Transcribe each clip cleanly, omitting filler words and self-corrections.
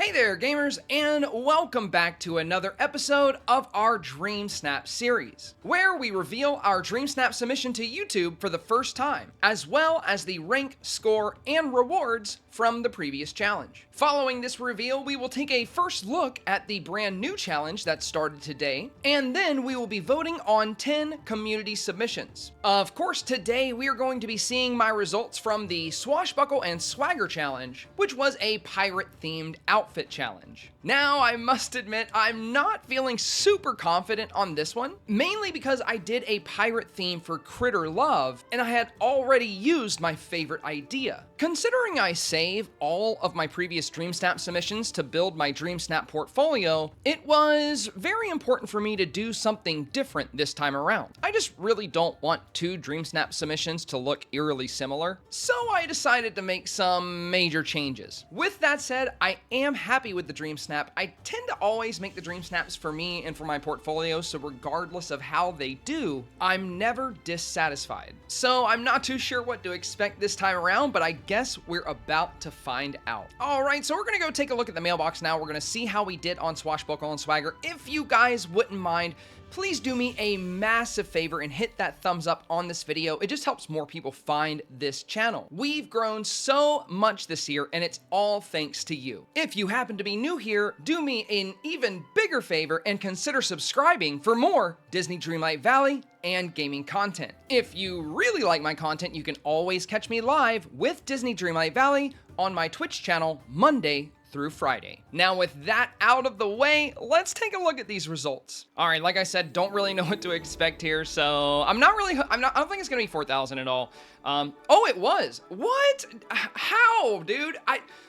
Hey there, gamers, and welcome back to another episode of our Dreamsnap series, where we reveal our Dreamsnap submission to YouTube for the first time, as well as the rank, score, and rewards from the previous challenge. Following this reveal, we will take a first look at the brand new challenge that started today, and then we will be voting on 10 community submissions. Of course, today we are going to be seeing my results from the Swashbuckle and Swagger challenge, which was a pirate-themed outfit challenge. Now, I must admit, I'm not feeling super confident on this one, mainly because I did a pirate theme for Critter Love, and I had already used my favorite idea. Considering I save all of my previous Dreamsnap submissions to build my Dreamsnap portfolio, it was very important for me to do something different this time around. I just really don't want two Dreamsnap submissions to look eerily similar, so I decided to make some major changes. With that said, I am happy with the Dreamsnap. I tend to always make the Dreamsnaps for me and for my portfolio, so regardless of how they do, I'm never dissatisfied. So I'm not too sure what to expect this time around, but I guess we're about to find out. Alright, so we're gonna go take a look at the mailbox now. We're gonna see how we did on Swashbuckle and Swagger. If you guys wouldn't mind, please do me a massive favor and hit that thumbs up on this video. It just helps more people find this channel. We've grown so much this year, and it's all thanks to you. If you happen to be new here, do me an even bigger favor and consider subscribing for more Disney Dreamlight Valley and gaming content. If you really like my content, you can always catch me live with Disney Dreamlight Valley on my Twitch channel Monday through Friday. Now, with that out of the way, let's take a look at these results. All right, like I said, don't really know what to expect here, so I don't think it's gonna be 4,000 at all. Oh, it was. What? How, dude?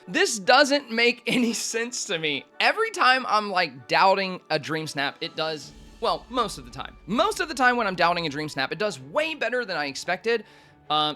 This doesn't make any sense to me. Every time I'm like doubting a Dreamsnap, it does, well, most of the time. Most of the time when I'm doubting a Dreamsnap, it does way better than I expected.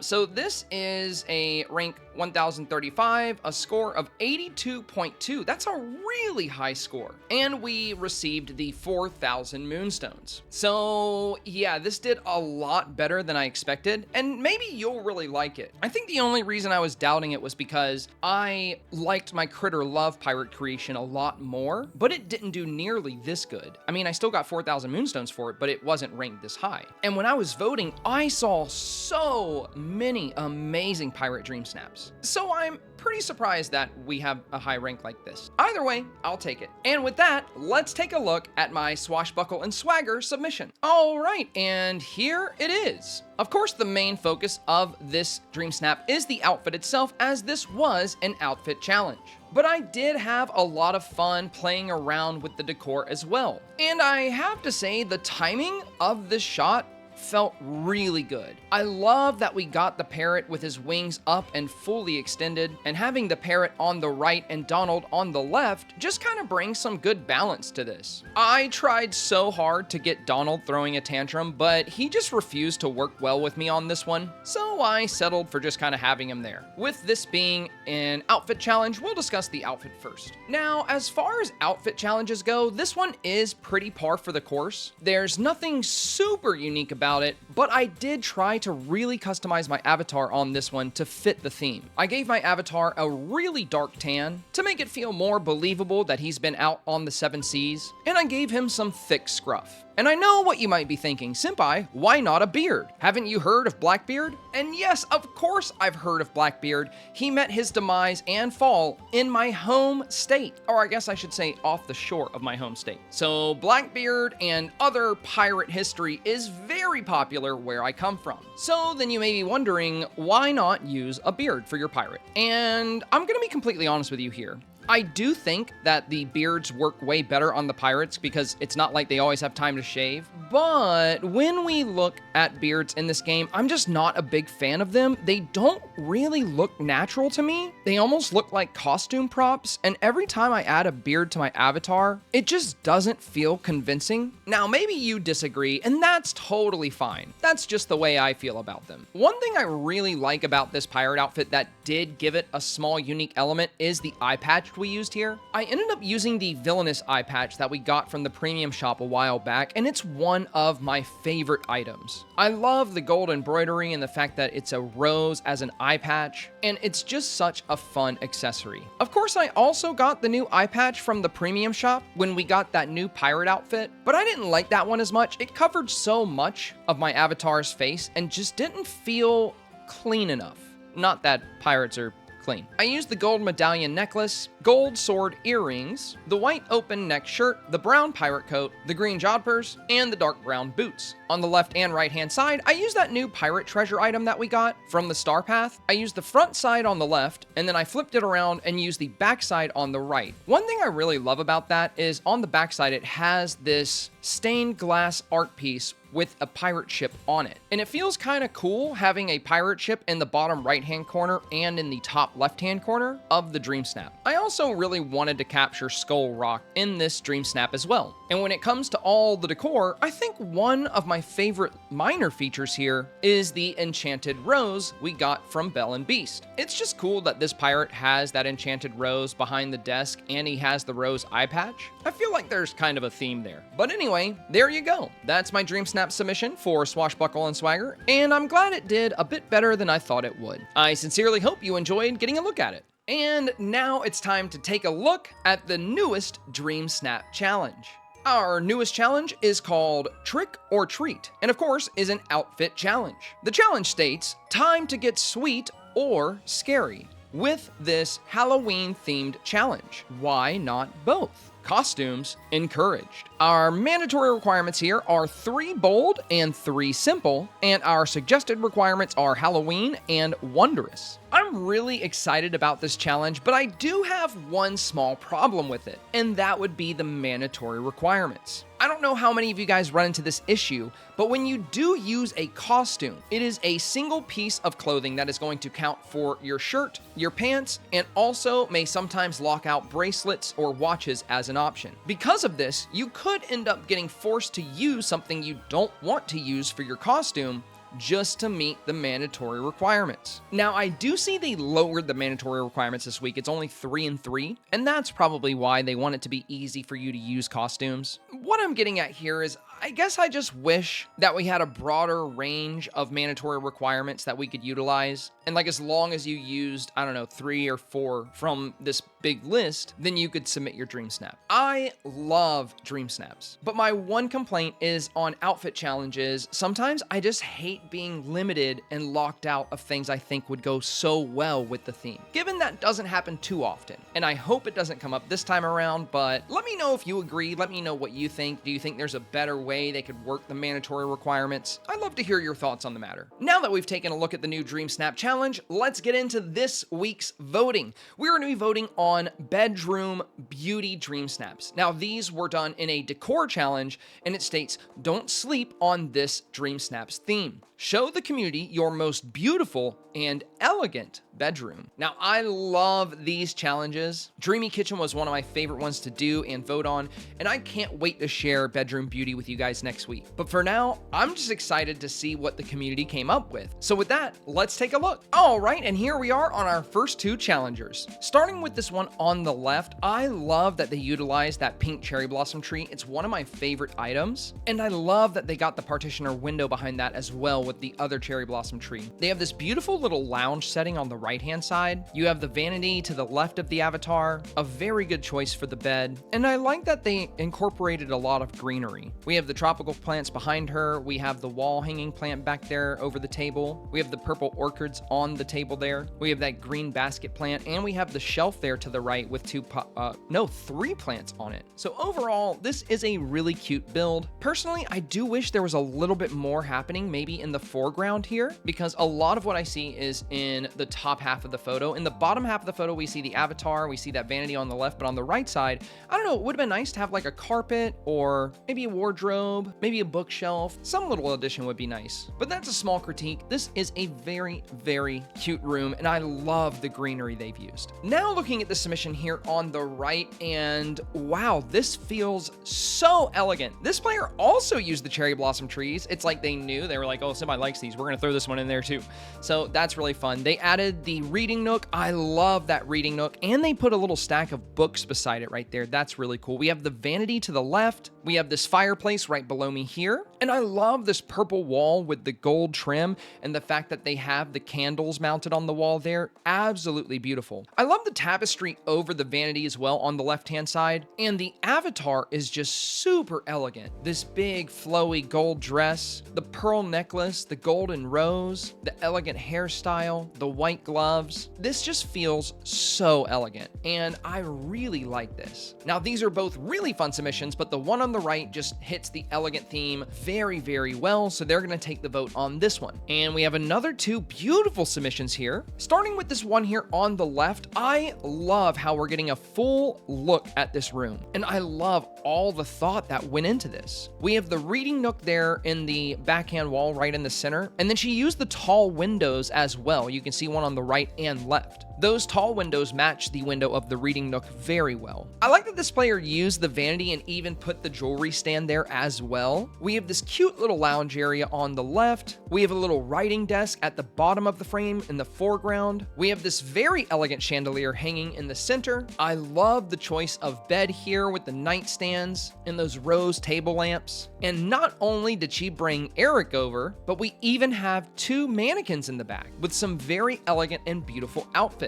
So this is a rank 1035, a score of 82.2. That's a really high score. And we received the 4,000 moonstones. So yeah, this did a lot better than I expected, and maybe you'll really like it. I think the only reason I was doubting it was because I liked my Critter Love pirate creation a lot more, but it didn't do nearly this good. I mean, I still got 4,000 moonstones for it, but it wasn't ranked this high. And when I was voting, I saw so many amazing pirate Dreamsnaps. So I'm pretty surprised that we have a high rank like this. Either way, I'll take it. And with that, let's take a look at my Swashbuckle and Swagger submission. All right, and here it is. Of course, the main focus of this Dreamsnap is the outfit itself, as this was an outfit challenge. But I did have a lot of fun playing around with the decor as well. And I have to say, the timing of this shot felt really good. I love that we got the parrot with his wings up and fully extended, and having the parrot on the right and Donald on the left just kind of brings some good balance to this. I tried so hard to get Donald throwing a tantrum, but he just refused to work well with me on this one, so I settled for just kind of having him there. With this being an outfit challenge, we'll discuss the outfit first. Now, as far as outfit challenges go, this one is pretty par for the course. There's nothing super unique about it, but I did try to really customize my avatar on this one to fit the theme. I gave my avatar a really dark tan to make it feel more believable that he's been out on the 7 seas, and I gave him some thick scruff. And I know what you might be thinking, Senpai, why not a beard? Haven't you heard of Blackbeard? And yes, of course I've heard of Blackbeard. He met his demise and fall in my home state. Or I guess I should say off the shore of my home state. So Blackbeard and other pirate history is very popular where I come from. So then you may be wondering, why not use a beard for your pirate? And I'm gonna be completely honest with you here. I do think that the beards work way better on the pirates because it's not like they always have time to shave. But when we look at beards in this game, I'm just not a big fan of them. They don't really look natural to me. They almost look like costume props, and every time I add a beard to my avatar, it just doesn't feel convincing. Now, maybe you disagree, and that's totally fine. That's just the way I feel about them. One thing I really like about this pirate outfit that did give it a small unique element is the eye patch gift we used here? I ended up using the villainous eye patch that we got from the premium shop a while back, and it's one of my favorite items. I love the gold embroidery and the fact that it's a rose as an eye patch, and it's just such a fun accessory. Of course, I also got the new eye patch from the premium shop when we got that new pirate outfit, but I didn't like that one as much. It covered so much of my avatar's face and just didn't feel clean enough. Not that pirates are clean. I used the gold medallion necklace, gold sword earrings, the white open neck shirt, the brown pirate coat, the green jodhpurs, and the dark brown boots. On the left and right hand side, I used that new pirate treasure item that we got from the Star Path. I used the front side on the left, and then I flipped it around and used the back side on the right. One thing I really love about that is on the back side, it has this stained glass art piece with a pirate ship on it. And it feels kind of cool having a pirate ship in the bottom right-hand corner and in the top left-hand corner of the Dreamsnap. I also really wanted to capture Skull Rock in this Dreamsnap as well. And when it comes to all the decor, I think one of my favorite minor features here is the enchanted rose we got from Belle and Beast. It's just cool that this pirate has that enchanted rose behind the desk and he has the rose eye patch. I feel like there's kind of a theme there. But anyway, there you go. That's my Dreamsnap submission for Swashbuckle and Swagger, and I'm glad it did a bit better than I thought it would. I sincerely hope you enjoyed getting a look at it. And now it's time to take a look at the newest Dreamsnap challenge. Our newest challenge is called Trick or Treat, and of course is an outfit challenge. The challenge states, time to get sweet or scary with this Halloween-themed challenge. Why not both? Costumes encouraged. Our mandatory requirements here are 3 bold and 3 simple, and our suggested requirements are Halloween and wondrous. I'm really excited about this challenge, but I do have one small problem with it, and that would be the mandatory requirements. I don't know how many of you guys run into this issue, but when you do use a costume, it is a single piece of clothing that is going to count for your shirt, your pants, and also may sometimes lock out bracelets or watches as an option. Because of this, you could end up getting forced to use something you don't want to use for your costume just to meet the mandatory requirements. Now, I do see they lowered the mandatory requirements this week. It's only 3 and 3, and that's probably why they want it to be easy for you to use costumes. What I'm getting at here is, I guess I just wish that we had a broader range of mandatory requirements that we could utilize. And like, as long as you used, I don't know, 3 or 4 from this big list, then you could submit your Dreamsnap. I love Dreamsnaps, but my one complaint is on outfit challenges. Sometimes I just hate being limited and locked out of things I think would go so well with the theme. Given that doesn't happen too often, and I hope it doesn't come up this time around, but let me know if you agree. Let me know what you think. Do you think there's a better way they could work the mandatory requirements? I'd love to hear your thoughts on the matter. Now that we've taken a look at the new Dreamsnap challenge, let's get into this week's voting. We're going to be voting on bedroom beauty Dreamsnaps. Now, these were done in a decor challenge, and it states, don't sleep on this Dreamsnaps theme. Show the community your most beautiful and elegant bedroom. Now, I love these challenges. Dreamy Kitchen was one of my favorite ones to do and vote on, and I can't wait to share bedroom beauty with you guys next week. But for now, I'm just excited to see what the community came up with. So with that, let's take a look. All right, and here we are on our first 2 challengers. Starting with this one on the left, I love that they utilized that pink cherry blossom tree. It's one of my favorite items, and I love that they got the partitioner window behind that as well with the other cherry blossom tree. They have this beautiful little lounge setting on the right-hand side. You have the vanity to the left of the avatar, a very good choice for the bed, and I like that they incorporated a lot of greenery. We have the tropical plants behind her, we have the wall hanging plant back there over the table, we have the purple orchids on the table there, we have that green basket plant, and we have the shelf there to the right with 3 plants on it. So overall, this is a really cute build. Personally, I do wish there was a little bit more happening maybe in the foreground here, because a lot of what I see is in the top half of the photo. In the bottom half of the photo, we see the avatar, we see that vanity on the left, but on the right side, I don't know, it would have been nice to have like a carpet or maybe a wardrobe, maybe a bookshelf. Some little addition would be nice, but that's a small critique. This is a very, very cute room, and I love the greenery they've used. Now looking at the submission here on the right, and wow, this feels so elegant. This player also used the cherry blossom trees. It's like they knew. They were like, oh, Senpai likes these. We're going to throw this one in there too. So that's really fun. They added the reading nook. I love that reading nook. And they put a little stack of books beside it right there. That's really cool. We have the vanity to the left. We have this fireplace right below me here. And I love this purple wall with the gold trim and the fact that they have the candles mounted on the wall there. Absolutely beautiful. I love the tapestry over the vanity as well on the left-hand side. And the avatar is just super elegant. This big flowy gold dress, the pearl necklace, the golden rose, the elegant hairstyle, the white gloves. This just feels so elegant. And I really like this. Now, these are both really fun submissions, but the one on the right just hits the elegant theme very, very well. So they're going to take the vote on this one. And we have another two beautiful submissions here. Starting with this one here on the left, I love how we're getting a full look at this room. And I love all the thought that went into this. We have the reading nook there in the backhand wall right in the center. And then she used the tall windows as well. You can see one on the right and left. Those tall windows match the window of the reading nook very well. I like that this player used the vanity and even put the jewelry stand there as well. We have this cute little lounge area on the left. We have a little writing desk at the bottom of the frame in the foreground. We have this very elegant chandelier hanging in the center. I love the choice of bed here with the nightstands and those rose table lamps. And not only did she bring Eric over, but we even have two mannequins in the back with some very elegant and beautiful outfits.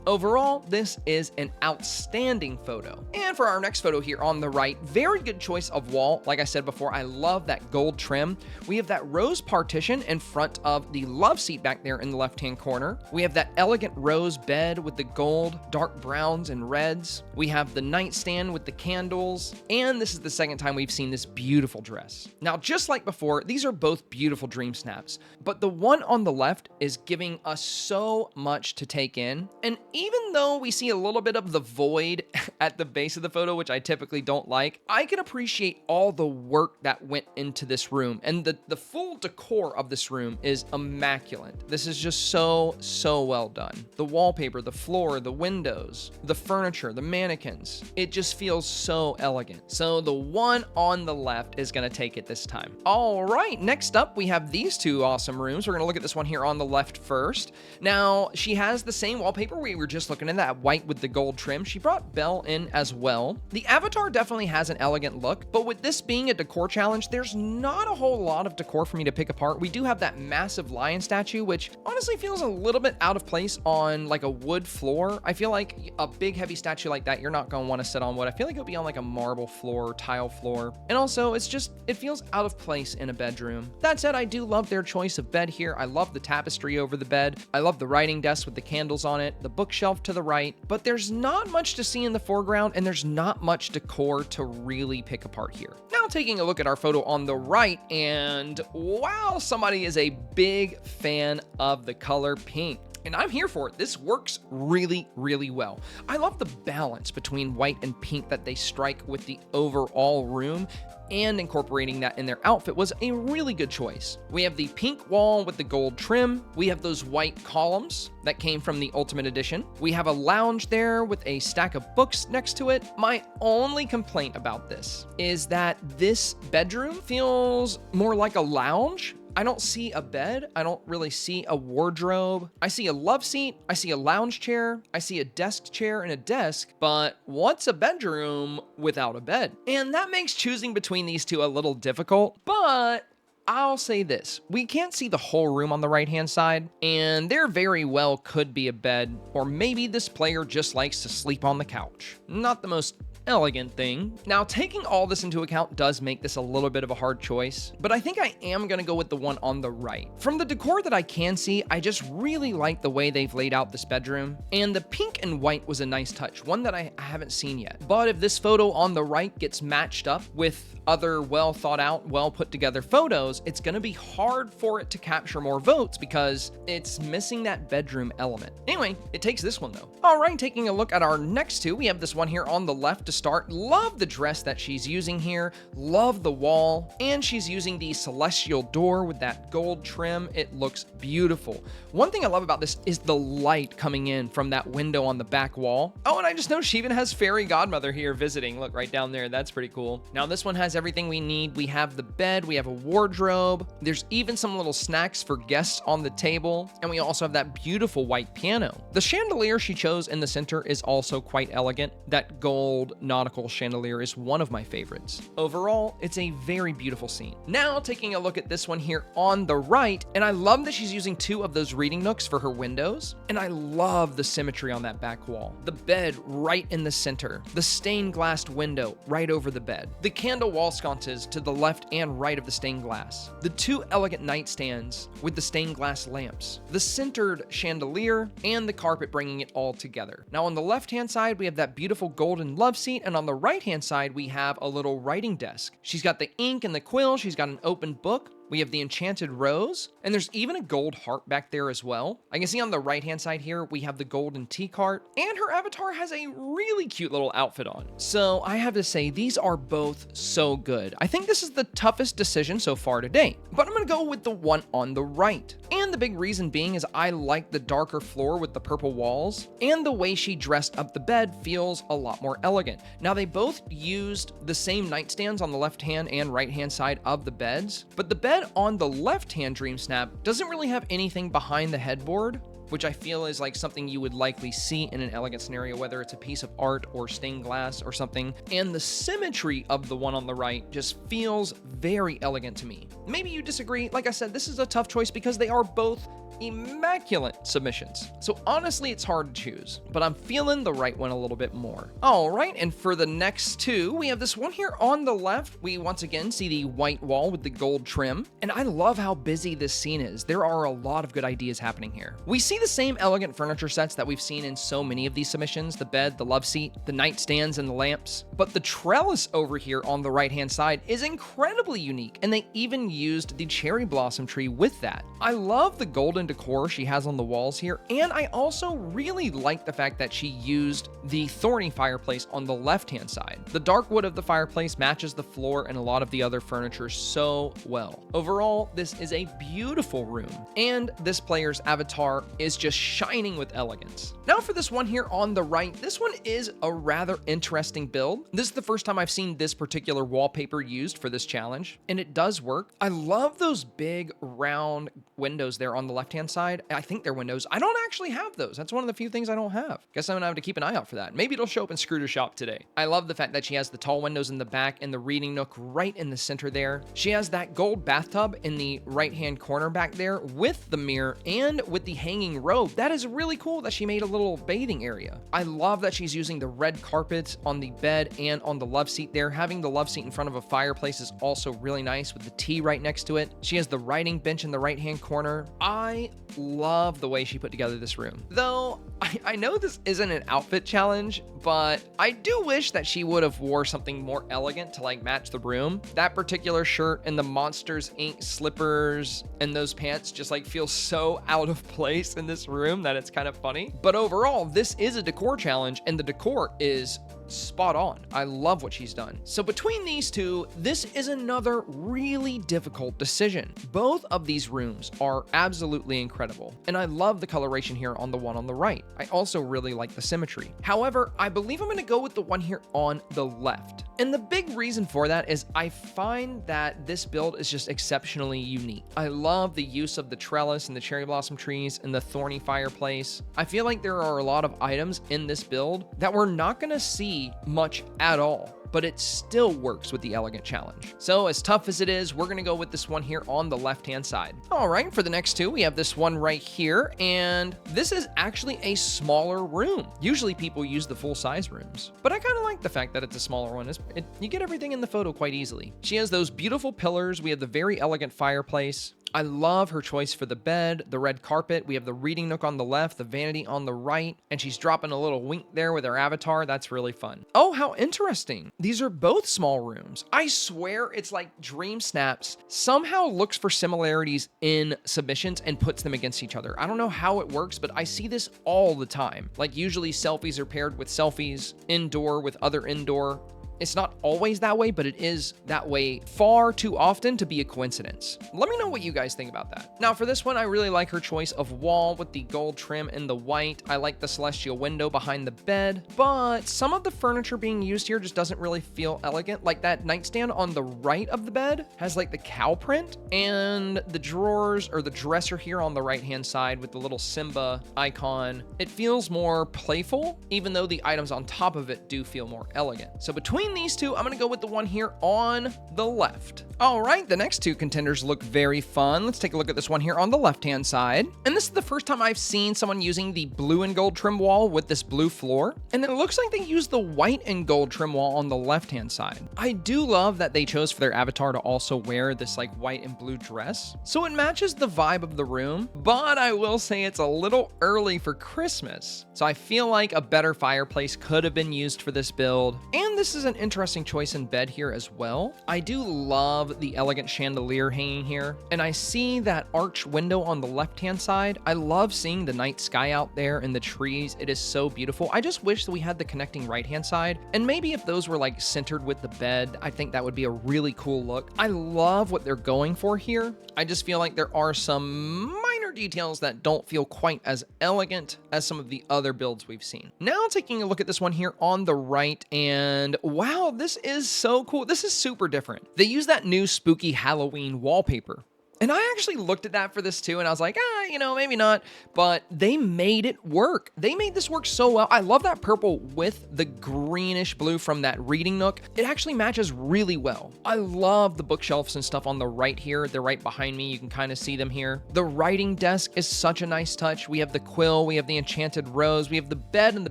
Overall, this is an outstanding photo. And for our next photo here on the right, very good choice of wall. Like I said before, I love that gold trim. We have that rose partition in front of the love seat back there in the left-hand corner. We have that elegant rose bed with the gold, dark browns and reds. We have the nightstand with the candles. And this is the second time we've seen this beautiful dress. Now, just like before, these are both beautiful dream snaps, but the one on the left is giving us so much to take in. And even though we see a little bit of the void at the base of the photo, which I typically don't like, I can appreciate all the work that went into this room. And the full decor of this room is immaculate. This is just so well done. The wallpaper, the floor, the windows, the furniture, the mannequins. It just feels so elegant. So the one on the left is going to take it this time. All right, next up, we have these two awesome rooms. We're going to look at this one here on the left first. Now, she has the same wallpaper we were just looking at, that white with the gold trim. She brought Belle in as well. The avatar definitely has an elegant look, but with this being a decor challenge, there's not a whole lot of decor for me to pick apart. We do have that massive lion statue, which honestly feels a little bit out of place on like a wood floor. I feel like a big heavy statue like that, you're not going to want to sit on wood. I feel like it would be on like a marble floor, tile floor. And also it feels out of place in a bedroom. That said, I do love their choice of bed here. I love the tapestry over the bed. I love the writing desk with the candles on it, the bookshelf to the right, but there's not much to see in the foreground and there's not much decor to really pick apart here. Now taking a look at our photo on the right, and wow, somebody is a big fan of the color pink. And I'm here for it. This works really, really well. I love the balance between white and pink that they strike with the overall room, and incorporating that in their outfit was a really good choice. We have the pink wall with the gold trim. We have those white columns that came from the Ultimate Edition. We have a lounge there with a stack of books next to it. My only complaint about this is that this bedroom feels more like a lounge. I don't see a bed. I don't really see a wardrobe. I see a love seat. I see a lounge chair. I see a desk chair and a desk, but what's a bedroom without a bed? And that makes choosing between these two a little difficult, but I'll say this. We can't see the whole room on the right-hand side, and there very well could be a bed, or maybe this player just likes to sleep on the couch. Not the most elegant thing. Now, taking all this into account does make this a little bit of a hard choice, but I think I am going to go with the one on the right. From the decor that I can see, I just really like the way they've laid out this bedroom, and the pink and white was a nice touch, one that I haven't seen yet. But if this photo on the right gets matched up with other well thought out, well put together photos, it's going to be hard for it to capture more votes because it's missing that bedroom element. Anyway, it takes this one though. All right, taking a look at our next two, we have this one here on the left to start. Love the dress that she's using here. Love the wall. And she's using the celestial door with that gold trim. It looks beautiful. One thing I love about this is the light coming in from that window on the back wall. Oh, and I just noticed she even has Fairy Godmother here visiting. Look right down there. That's pretty cool. Now this one has everything we need. We have the bed. We have a wardrobe. There's even some little snacks for guests on the table. And we also have that beautiful white piano. The chandelier she chose in the center is also quite elegant. That gold nautical chandelier is one of my favorites. Overall, it's a very beautiful scene. Now taking a look at this one here on the right, and I love that she's using two of those reading nooks for her windows, and I love the symmetry on that back wall. The bed right in the center, the stained glass window right over the bed, the candle wall sconces to the left and right of the stained glass, the two elegant nightstands with the stained glass lamps, the centered chandelier, and the carpet bringing it all together. Now on the left-hand side, we have that beautiful golden love seat, and on the right-hand side, we have a little writing desk. She's got the ink and the quill, she's got an open book, we have the enchanted rose, and there's even a gold heart back there as well. I can see on the right-hand side here, we have the golden tea cart, and her avatar has a really cute little outfit on. So I have to say, these are both so good. I think this is the toughest decision so far to date, but I'm gonna go with the one on the right. And the big reason being is I like the darker floor with the purple walls, and the way she dressed up the bed feels a lot more elegant. Now they both used the same nightstands on the left-hand and right-hand side of the beds, but the bed on the left-hand Dreamsnap doesn't really have anything behind the headboard, which I feel is like something you would likely see in an elegant scenario, whether it's a piece of art or stained glass or something. And the symmetry of the one on the right just feels very elegant to me. Maybe you disagree. Like I said, this is a tough choice because they are both immaculate submissions. So honestly, it's hard to choose, but I'm feeling the right one a little bit more. All right, and for the next two, we have this one here on the left. We once again see the white wall with the gold trim, and I love how busy this scene is. There are a lot of good ideas happening here. We see the same elegant furniture sets that we've seen in so many of these submissions, the bed, the love seat, the nightstands, and the lamps, but the trellis over here on the right-hand side is incredibly unique, and they even used the cherry blossom tree with that. I love the golden decor she has on the walls here, and I also really like the fact that she used the thorny fireplace on the left-hand side. The dark wood of the fireplace matches the floor and a lot of the other furniture so well. Overall, this is a beautiful room, and this player's avatar is just shining with elegance. Now for this one here on the right, this one is a rather interesting build. This is the first time I've seen this particular wallpaper used for this challenge, and it does work. I love those big round windows there on the left-hand side. I think they're windows. I don't actually have those. That's one of the few things I don't have. Guess I'm gonna have to keep an eye out for that. Maybe it'll show up in Scrooge's shop today. I love the fact that she has the tall windows in the back and the reading nook right in the center there. She has that gold bathtub in the right-hand corner back there with the mirror and with the hanging robe. That is really cool that she made a little bathing area. I love that she's using the red carpets on the bed and on the love seat there. Having the love seat in front of a fireplace is also really nice with the tea right next to it. She has the writing bench in the right-hand corner. I love the way she put together this room. Though, I know this isn't an outfit challenge, but I do wish that she would have wore something more elegant to like match the room. That particular shirt and the Monsters Inc. slippers and those pants just like feel so out of place in this room that it's kind of funny. But overall, this is a decor challenge, and the decor is spot on. I love what she's done. So between these two, this is another really difficult decision. Both of these rooms are absolutely incredible, and I love the coloration here on the one on the right. I also really like the symmetry. However, I believe I'm going to go with the one here on the left. And the big reason for that is I find that this build is just exceptionally unique. I love the use of the trellis and the cherry blossom trees and the thorny fireplace. I feel like there are a lot of items in this build that we're not going to see much at all, but it still works with the elegant challenge. So as tough as it is, we're gonna go with this one here on the left-hand side. All right, for the next two, we have this one right here, and this is actually a smaller room. Usually people use the full-size rooms, but I kind of like the fact that it's a smaller one. You get everything in the photo quite easily. She has those beautiful pillars. We have the very elegant fireplace. I love her choice for the bed, the red carpet. We have the reading nook on the left, the vanity on the right, and she's dropping a little wink there with her avatar. That's really fun. Oh, how interesting. These are both small rooms. I swear it's like Dreamsnaps somehow looks for similarities in submissions and puts them against each other. I don't know how it works, but I see this all the time. Like usually selfies are paired with selfies, indoor with other indoor. It's not always that way, but it is that way far too often to be a coincidence. Let me know what you guys think about that. Now for this one, I really like her choice of wall with the gold trim and the white. I like the celestial window behind the bed, but some of the furniture being used here just doesn't really feel elegant. Like that nightstand on the right of the bed has like the cow print, and the drawers or the dresser here on the right-hand side with the little Simba icon. It feels more playful, even though the items on top of it do feel more elegant. So between these two, I'm gonna go with the one here on the left. All right, the next two contenders look very fun. Let's take a look at this one here on the left-hand side. And this is the first time I've seen someone using the blue and gold trim wall with this blue floor. And it looks like they used the white and gold trim wall on the left-hand side. I do love that they chose for their avatar to also wear this like white and blue dress. So it matches the vibe of the room, but I will say it's a little early for Christmas. So I feel like a better fireplace could have been used for this build. And this is an interesting choice in bed here as well. I do love the elegant chandelier hanging here, and I see that arch window on the left-hand side. I love seeing the night sky out there and the trees. It is so beautiful. I just wish that we had the connecting right-hand side, and maybe if those were like centered with the bed, I think that would be a really cool look. I love what they're going for here. I just feel like there are some minor details that don't feel quite as elegant as some of the other builds we've seen. Now taking a look at this one here on the right, and wow, this is so cool. This is super different. They use that new spooky Halloween wallpaper. And I actually looked at that for this too, and I was like, maybe not, but they made it work. They made this work so well. I love that purple with the greenish blue from that reading nook. It actually matches really well. I love the bookshelves and stuff on the right here. They're right behind me. You can kind of see them here. The writing desk is such a nice touch. We have the quill, we have the enchanted rose, we have the bed in the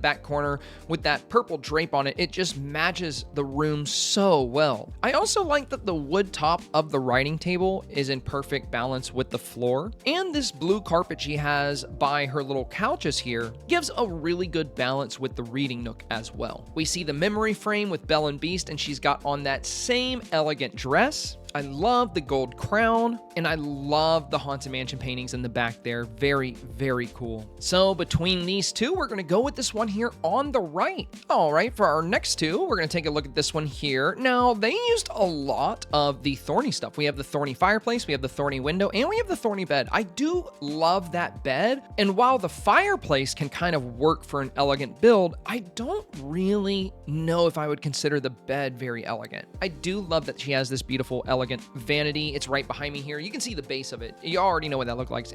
back corner with that purple drape on it. It just matches the room so well. I also like that the wood top of the writing table is in perfect balance with the floor, and this blue carpet she has by her little couches here gives a really good balance with the reading nook as well. We see the memory frame with Belle and Beast, and she's got on that same elegant dress. I love the gold crown, and I love the Haunted Mansion paintings in the back there. Very, very cool. So between these two, we're gonna go with this one here on the right. All right, for our next two, we're gonna take a look at this one here. Now, they used a lot of the thorny stuff. We have the thorny fireplace, we have the thorny window, and we have the thorny bed. I do love that bed, and while the fireplace can kind of work for an elegant build, I don't really know if I would consider the bed very elegant. I do love that she has this beautiful, elegant vanity. It's right behind me here. You can see the base of it. You already know what that looks like.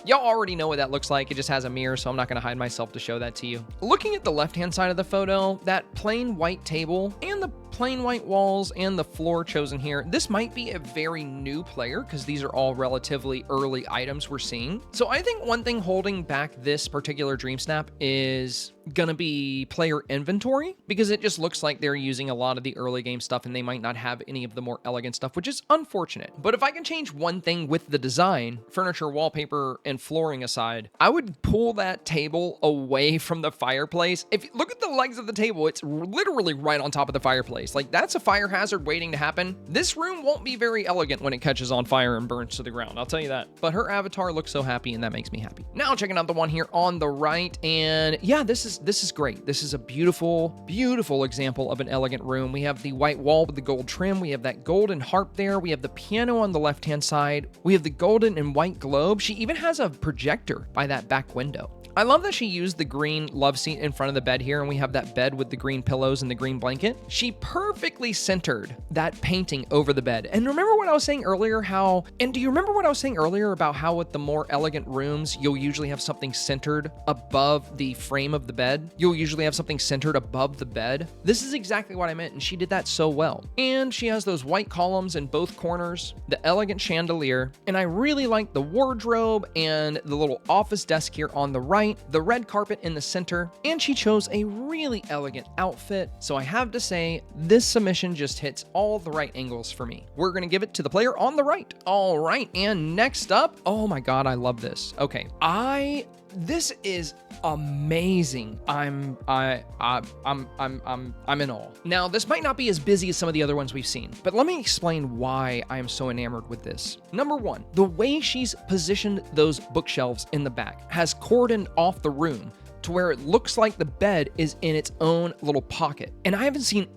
Y'all already know what that looks like. It just has a mirror, so I'm not gonna hide myself to show that to you. Looking at the left-hand side of the photo, that plain white table and the plain white walls and the floor chosen here, this might be a very new player because these are all relatively early items we're seeing. So I think one thing holding back this particular Dreamsnap is gonna be player inventory, because it just looks like they're using a lot of the early game stuff and they might not have any of the more elegant stuff, which is unfortunate. But if I can change one thing with the design, furniture, wallpaper, and flooring aside, I would pull that table away from the fireplace. If you look at the legs of the table, it's literally right on top of the fireplace. Like, that's a fire hazard waiting to happen. This room won't be very elegant when it catches on fire and burns to the ground, I'll tell you that. But her avatar looks so happy, and that makes me happy. Now checking out the one here on the right, and yeah, this is great. This is a beautiful, beautiful example of an elegant room. We have the white wall with the gold trim. We have that golden harp there. We have the piano on the left-hand side. We have the golden and white globe. She even has a projector by that back window. I love that she used the green love seat in front of the bed here, and we have that bed with the green pillows and the green blanket. She perfectly centered that painting over the bed. And remember what I was saying earlier, do you remember what I was saying earlier about how with the more elegant rooms, you'll usually have something centered above the frame of the bed? You'll usually have something centered above the bed. This is exactly what I meant, and she did that so well. And she has those white columns in both corners, the elegant chandelier, and I really like the wardrobe and the little office desk here on the right, the red carpet in the center, and she chose a really elegant outfit. So I have to say, this submission just hits all the right angles for me. We're gonna give it to the player on the right. All right, and next up, oh my God, I love this. Okay, this is amazing. I'm in awe. Now, this might not be as busy as some of the other ones we've seen, but let me explain why I am so enamored with this. Number one, the way she's positioned those bookshelves in the back has cordoned off the room to where it looks like the bed is in its own little pocket. And I haven't seen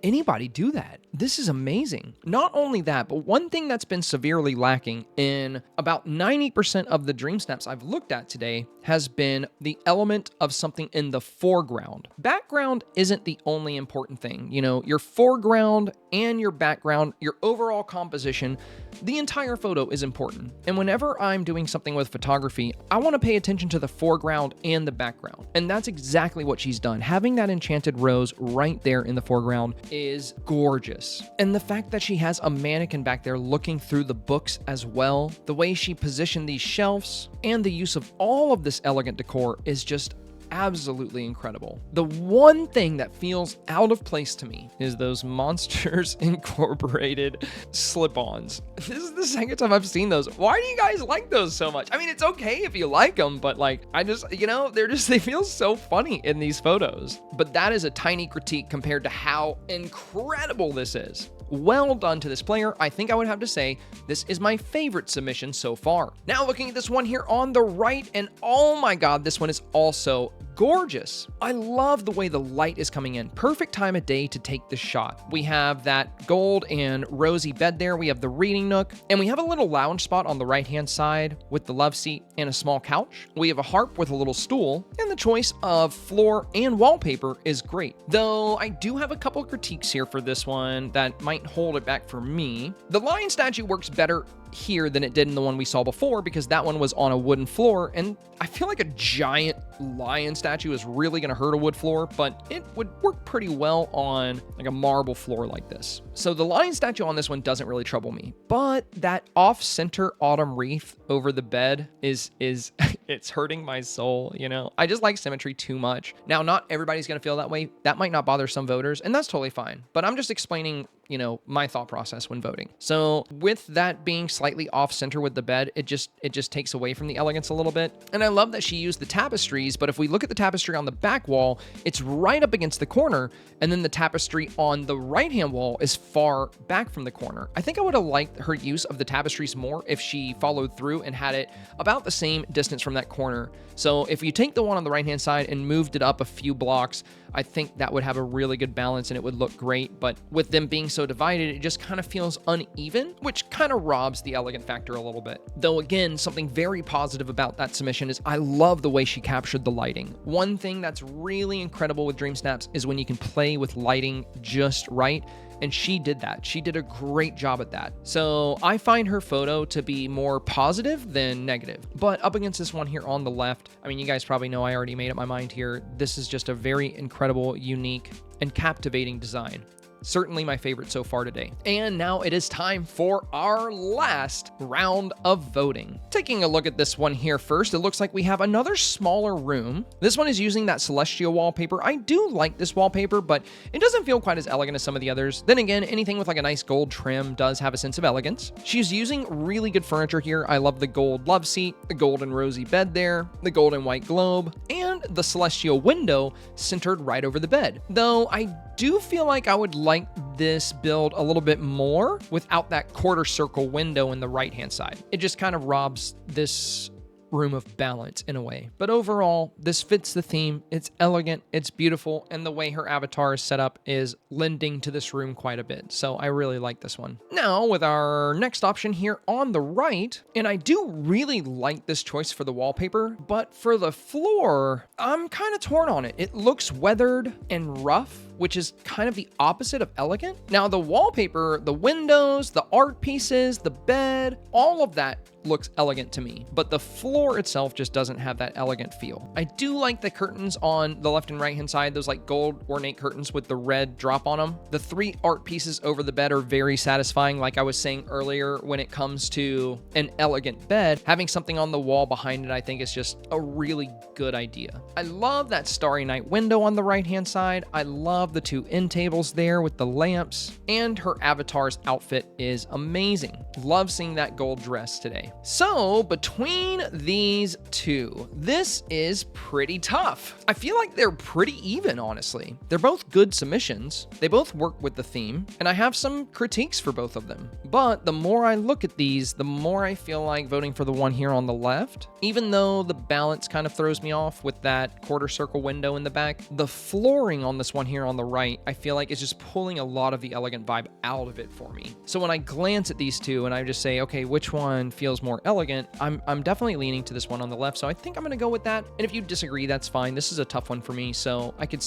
anybody do that. This is amazing. Not only that, but one thing that's been severely lacking in about 90% of the Dreamsnaps I've looked at today has been the element of something in the foreground. Background isn't the only important thing. You know, your foreground and your background, your overall composition, the entire photo is important. And whenever I'm doing something with photography, I want to pay attention to the foreground and the background. And that's exactly what she's done. Having that enchanted rose right there in the foreground is gorgeous. And the fact that she has a mannequin back there looking through the books as well, the way she positioned these shelves, and the use of all of this elegant decor is just absolutely incredible. The one thing that feels out of place to me is those Monsters Incorporated slip-ons. This is the second time I've seen those. Why do you guys like those so much? I mean, it's okay if you like them, but like, I just, you know, they feel so funny in these photos. But that is a tiny critique compared to how incredible this is. Well done to this player. I think I would have to say this is my favorite submission so far. Now looking at this one here on the right, and oh my God, this one is also gorgeous. I love the way the light is coming in. Perfect time of day to take the shot. We have that gold and rosy bed there. We have the reading nook, and we have a little lounge spot on the right-hand side with the love seat and a small couch. We have a harp with a little stool, and the choice of floor and wallpaper is great. Though I do have a couple of critiques here for this one that might hold it back for me. The lion statue works better here than it did in the one we saw before because that one was on a wooden floor, and I feel like a giant lion statue is really going to hurt a wood floor, but it would work pretty well on like a marble floor like this. So the lion statue on this one doesn't really trouble me, but that off-center autumn wreath over the bed is it's hurting my soul, you know? I just like symmetry too much. Now, not everybody's going to feel that way. That might not bother some voters, and that's totally fine, but I'm just explaining, you know, my thought process when voting. So with that being slightly off center with the bed, it just takes away from the elegance a little bit. And I love that she used the tapestries, but if we look at the tapestry on the back wall, it's right up against the corner, and then the tapestry on the right-hand wall is far back from the corner. I think I would have liked her use of the tapestries more if she followed through and had it about the same distance from that corner. So if you take the one on the right-hand side and moved it up a few blocks, I think that would have a really good balance and it would look great. But with them being so divided, it just kind of feels uneven, which kind of robs the elegant factor a little bit. Though again, something very positive about that submission is I love the way she captured the lighting. One thing that's really incredible with Dreamsnaps is when you can play with lighting just right. And she did that. She did a great job at that. So I find her photo to be more positive than negative. But up against this one here on the left, I mean, you guys probably know I already made up my mind here. This is just a very incredible, unique, and captivating design. Certainly my favorite so far today. And now it is time for our last round of voting. Taking a look at this one here first, it looks like we have another smaller room. This one is using that celestial wallpaper. I do like this wallpaper, but it doesn't feel quite as elegant as some of the others. Then again, anything with like a nice gold trim does have a sense of elegance. She's using really good furniture here. I love the gold love seat, the gold and rosy bed there, the gold and white globe, and the celestial window centered right over the bed. Though I do feel like I would like this build a little bit more without that quarter circle window in the right-hand side. It just kind of robs this room of balance in a way. But overall, this fits the theme. It's elegant, it's beautiful, and the way her avatar is set up is lending to this room quite a bit. So I really like this one. Now, with our next option here on the right, and I do really like this choice for the wallpaper, but for the floor, I'm kind of torn on it. It looks weathered and rough, which is kind of the opposite of elegant. Now, the wallpaper, the windows, the art pieces, the bed, all of that looks elegant to me, but the floor itself just doesn't have that elegant feel. I do like the curtains on the left and right hand side, those like gold ornate curtains with the red drop on them. The three art pieces over the bed are very satisfying. Like I was saying earlier, when it comes to an elegant bed, having something on the wall behind it, I think is just a really good idea. I love that Starry Night window on the right hand side. I love love the two end tables there with the lamps, and her avatar's outfit is amazing. Love seeing that gold dress today. So between these two, this is pretty tough. I feel like they're pretty even, honestly. They're both good submissions. They both work with the theme, and I have some critiques for both of them. But the more I look at these, the more I feel like voting for the one here on the left. Even though the balance kind of throws me off with that quarter circle window in the back, the flooring on this one here on the right, I feel like is just pulling a lot of the elegant vibe out of it for me. So when I glance at these two and I just say, okay, which one feels more elegant, I'm definitely leaning to this one on the left. So I think I'm gonna go with that. And if you disagree, that's fine. This is a tough one for me. So I could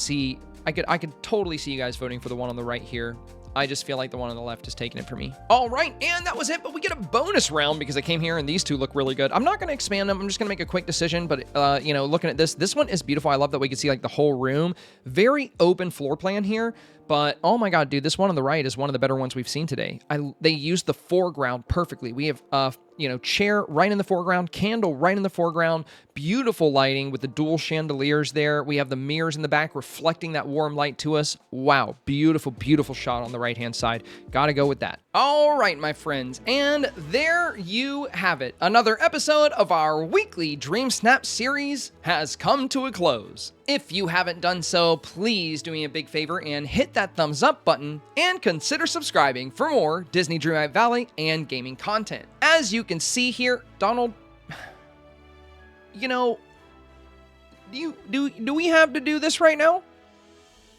totally see you guys voting for the one on the right here. I just feel like the one on the left is taking it for me. All right, and that was it, but we get a bonus round because I came here and these two look really good. I'm not gonna expand them, I'm just gonna make a quick decision, but you know, looking at this one is beautiful. I love that we can see like the whole room. Very open floor plan here, but oh my God, dude, this one on the right is one of the better ones we've seen today. They used the foreground perfectly. We have chair right in the foreground, candle right in the foreground, beautiful lighting with the dual chandeliers there. We have the mirrors in the back reflecting that warm light to us. Wow, beautiful, beautiful shot on the right-hand side. Gotta go with that. All right, my friends, and there you have it. Another episode of our weekly Dreamsnap series has come to a close. If you haven't done so, please do me a big favor and hit that thumbs up button and consider subscribing for more Disney Dreamlight Valley and gaming content. As you can see here, Donald, you know, do we have to do this right now?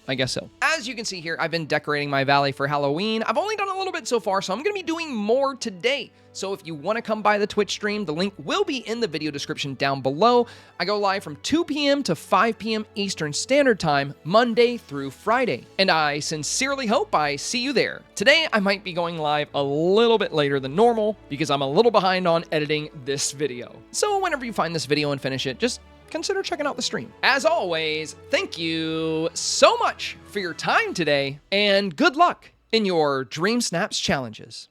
I guess so. As you can see here, I've been decorating my valley for Halloween. I've only done a little bit so far, so I'm going to be doing more today. So if you want to come by the Twitch stream, the link will be in the video description down below. I go live from 2 p.m. to 5 p.m. Eastern Standard Time, Monday through Friday. And I sincerely hope I see you there. Today, I might be going live a little bit later than normal because I'm a little behind on editing this video. So whenever you find this video and finish it, just consider checking out the stream. As always, thank you so much for your time today, and good luck in your Dreamsnaps challenges.